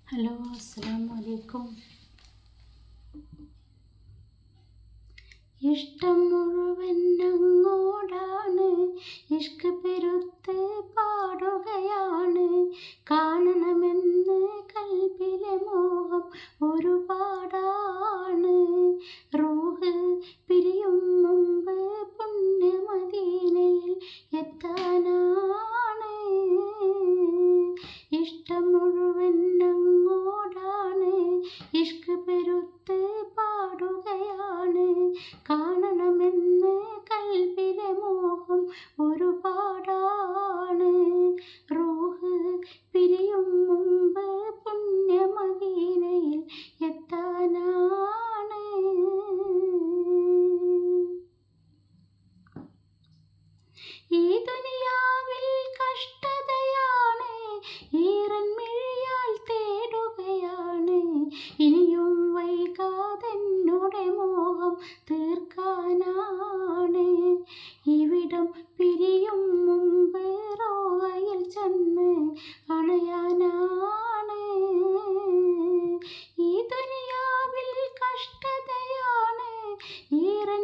Hello, അസ്സലാമു അലൈക്കും. ഇഷ്ടം മുഴുവൻ അങ്ങോടാണ്, ഇഷ്ക് പെരുത്ത് പാടുകയാണ്. കാണണമെന്ന് കൽബിലെ മോഹം ഒരുപാടാണ്. റൂഹ് പിരിയും മുമ്പ് പുണ്യമദീനയിൽ എത്താനാണ്. ഇഷ്ടം മുഴുവൻ അങ്ങോടാണ്, ഇഷ്ക് പെരുത്ത് പാടുകയാണ്. കാണണമെന്ന് കൽബിലെ മോഹം ഒരുപാടാണ്. റൂഹ് പിരിയും മുമ്പ് പുണ്യമദീനയിൽ എത്താനാണ്. ഈ ദുനിയാവിൽ കഷ്ടതയാണ്, ഈറൻ മിഴിയാൽ തേടുകയാണ്. ഇനിയും വൈകാതെന്നുടെ മോഹം തീർക്കാനാണ്. ഇവിടം പിരിയും മുമ്പ് റോയിൽ ചെന്ന് അണയാനാണ്. ഈ ദുനിയാവിൽ കഷ്ടതയാണ്, ഈറൻ